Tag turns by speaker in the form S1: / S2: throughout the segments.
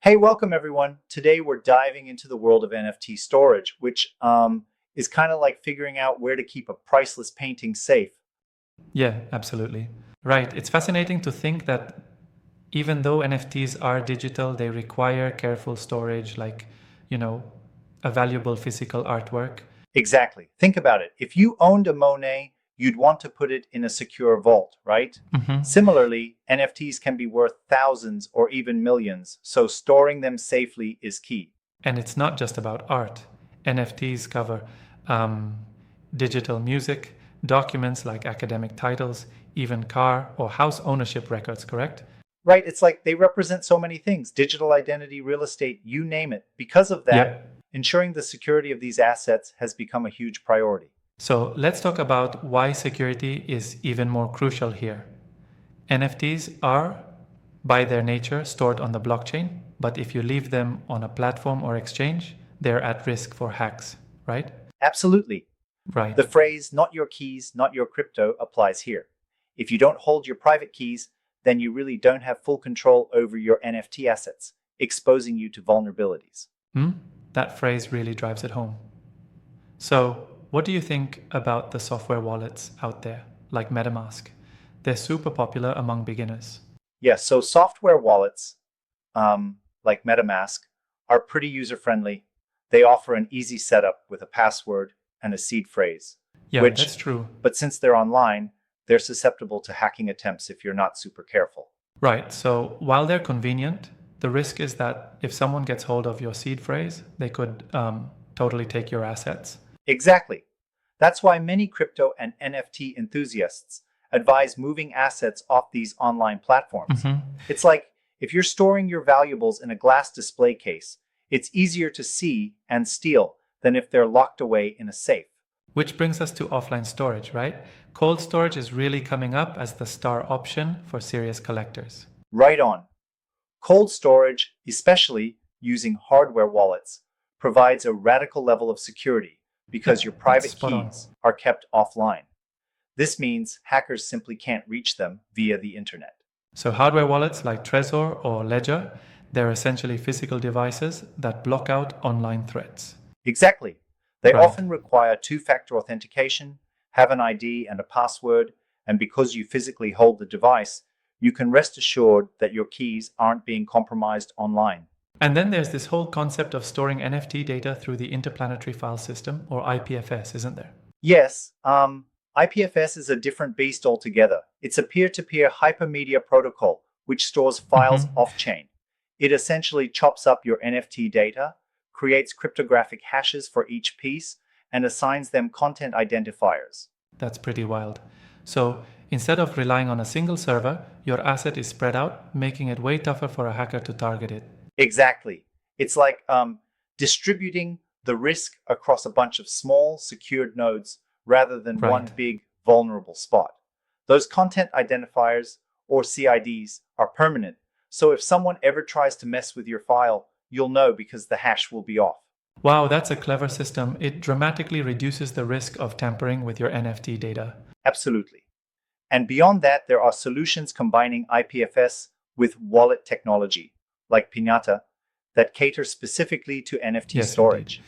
S1: Hey, welcome everyone. Today we're diving into the world of NFT storage, which is kind of like figuring out where to keep a priceless painting safe.
S2: Yeah, absolutely. Right. It's fascinating to think that even though NFTs are digital, they require careful storage, like, you know, a valuable physical artwork.
S1: Exactly. Think about it. If you owned a Monet, you'd want to put it in a secure vault, right?
S2: hmm
S1: Similarly, NFTs can be worth thousands or even millions, so storing them safely is key.
S2: And it's not just about art. NFTs cover um, digital music, documents like academic titles, even car or house ownership records, correct?
S1: Right? It's like they represent so many things: digital identity, real estate, you name it. Because of that,
S2: Yep.
S1: ensuring the security of these assets has become a huge priority.
S2: So let's talk about why security is even more crucial here. NFTs are, by their nature, stored on the blockchain, but if you leave them on a platform or exchange, they're at risk for hacks, right?
S1: Absolutely.
S2: Right.
S1: The phrase, not your keys, not your crypto, applies here. If you don't hold your private keys, then you really don't have full control over your NFT assets, exposing you to vulnerabilities.
S2: Hmm? That phrase really drives it home. So, what do you think about the software wallets out there, like MetaMask? They're super popular among beginners.
S1: Yes, so software wallets, like MetaMask, are pretty user friendly. They offer an easy setup with a password and a seed phrase,
S2: Yeah, that's true.
S1: but since they're online, they're susceptible to hacking attempts if you're not super careful.
S2: Right. So, while they're convenient, the risk is that if someone gets hold of your seed phrase, they could totally take your assets.
S1: Exactly. That's why many crypto and NFT enthusiasts advise moving assets off these online platforms.
S2: Mhm.
S1: It's like if you're storing your valuables in a glass display case, it's easier to see and steal than if they're locked away in a safe.
S2: Which brings us to offline storage, right? Cold storage is really coming up as the star option for serious collectors.
S1: Right on. Cold storage, especially using hardware wallets, provides a radical level of security because your
S2: Yep, that's
S1: private
S2: spot on.
S1: keys are kept offline. This means hackers simply can't reach them via the internet.
S2: So, hardware wallets like Trezor or Ledger, they're essentially physical devices that block out online threats.
S1: Exactly. They
S2: Right.
S1: often require two-factor authentication, have an ID and a password, and because you physically hold the device, you can rest assured that your keys aren't being compromised online.
S2: And then there's this whole concept of storing NFT data through the Interplanetary File System, or IPFS, isn't there?
S1: Yes, IPFS is a different beast altogether. It's a peer-to-peer hypermedia protocol which stores files
S2: hmm
S1: off-chain. It essentially chops up your NFT data, creates cryptographic hashes for each piece, and assigns them content identifiers.
S2: That's pretty wild. So, instead of relying on a single server, your asset is spread out, making it way tougher for a hacker to target it.
S1: Exactly. It's like distributing the risk across a bunch of small, secured nodes rather than one
S2: Right.
S1: big, vulnerable spot. Those content identifiers, or CIDs, are permanent. So if someone ever tries to mess with your file, you'll know because the hash will be off.
S2: Wow, that's a clever system. It dramatically reduces the risk of tampering with your NFT data.
S1: Absolutely. And beyond that, there are solutions combining IPFS with wallet technology, like Pinata, that cater specifically to NFT
S2: Yes, indeed.
S1: storage.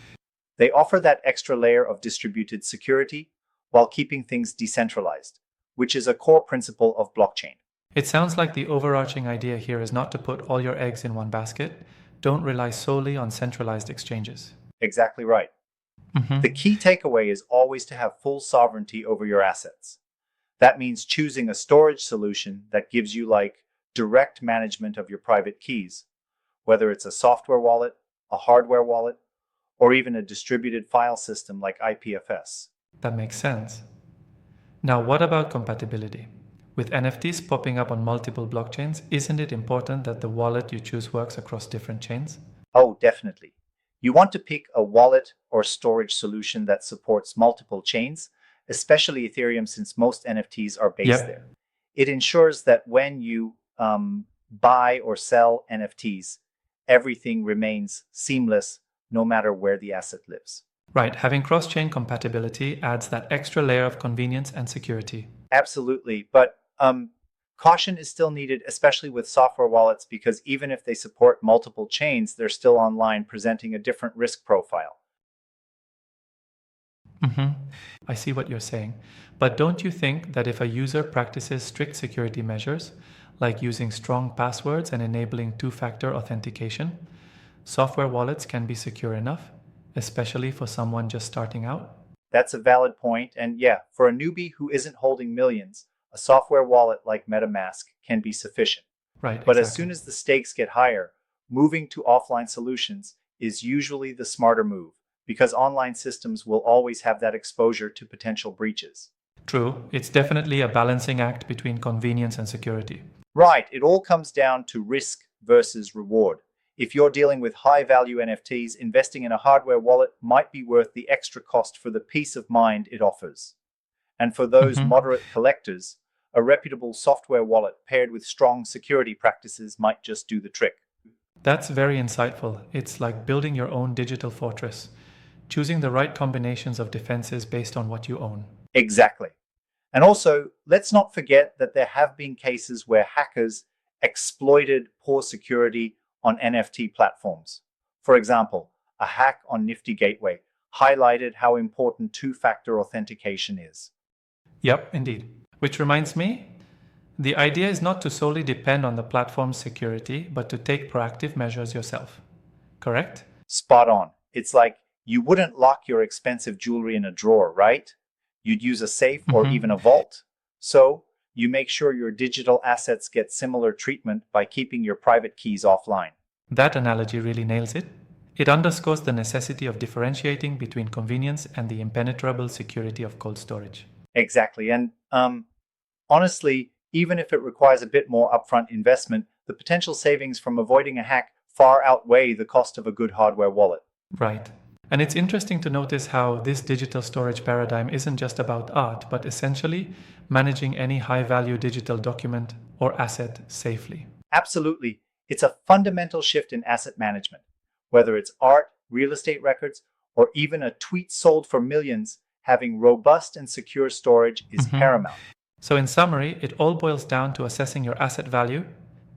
S1: They offer that extra layer of distributed security while keeping things decentralized, which is a core principle of blockchain.
S2: It sounds like the overarching idea here is not to put all your eggs in one basket. Don't rely solely on centralized exchanges.
S1: Exactly right. The
S2: hmm
S1: key takeaway is always to have full sovereignty over your assets. That means choosing a storage solution that gives you like direct management of your private keys, whether it's a software wallet, a hardware wallet, or even a distributed file system like IPFS.
S2: That makes sense. Now, what about compatibility? With NFTs popping up on multiple blockchains, isn't it important that the wallet you choose works across different chains?
S1: Oh, definitely. You want to pick a wallet or storage solution that supports multiple chains, especially Ethereum, since most NFTs are based there.
S2: Yep.
S1: It ensures that when you buy or sell NFTs, everything remains seamless no matter where the asset lives.
S2: Right, having cross chain compatibility adds that extra layer of convenience and security.
S1: Absolutely. But Caution is still needed, especially with software wallets, because even if they support multiple chains, they're still online, presenting a different risk profile.
S2: I see what you're saying. But don't you think that if a user practices strict security measures, like using strong passwords and enabling two-factor authentication, software wallets can be secure enough, especially for someone just starting out?
S1: That's a valid point, and yeah, for a newbie who isn't holding millions, a software wallet like MetaMask can be sufficient.
S2: Right,
S1: But as
S2: exactly.
S1: soon as the stakes get higher, moving to offline solutions is usually the smarter move, because online systems will always have that exposure to potential breaches.
S2: True, it's definitely a balancing act between convenience and security.
S1: Right, it all comes down to risk versus reward. If you're dealing with high value NFTs, investing in a hardware wallet might be worth the extra cost for the peace of mind it offers. And for those moderate collectors, a reputable software wallet paired with strong security practices might just do the trick.
S2: That's very insightful. It's like building your own digital fortress, choosing the right combinations of defenses based on what you own.
S1: Exactly. And also, let's not forget that there have been cases where hackers exploited poor security on NFT platforms. For example, a hack on Nifty Gateway highlighted how important two-factor authentication is.
S2: Yep, indeed. Which reminds me, the idea is not to solely depend on the platform's security, but to take proactive measures yourself. Correct?
S1: Spot on. It's like you wouldn't lock your expensive jewelry in a drawer, right? You'd use a safe or even a vault. So, you make sure your digital assets get similar treatment by keeping your private keys offline.
S2: That analogy really nails it. It underscores the necessity of differentiating between convenience and the impenetrable security of cold storage.
S1: Exactly. And honestly, even if it requires a bit more upfront investment, the potential savings from avoiding a hack far outweigh the cost of a good hardware wallet.
S2: Right. And it's interesting to notice how this digital storage paradigm isn't just about art, but essentially managing any high value digital document or asset safely.
S1: Absolutely. It's a fundamental shift in asset management. Whether it's art, real estate records, or even a tweet sold for millions, having robust and secure storage is paramount.
S2: So, in summary, it all boils down to assessing your asset value,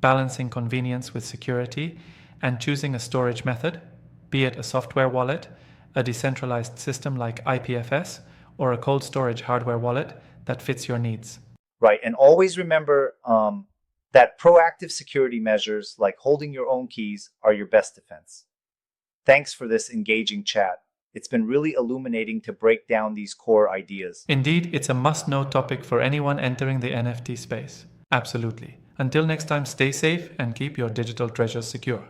S2: balancing convenience with security, and choosing a storage method, be it a software wallet, a decentralized system like IPFS, or a cold storage hardware wallet that fits your needs.
S1: Right. And always remember that proactive security measures like holding your own keys are your best defense. Thanks for this engaging chat. It's been really illuminating to break down these core ideas.
S2: Indeed, it's a must-know topic for anyone entering the NFT space. Absolutely. Until next time, stay safe and keep your digital treasures secure.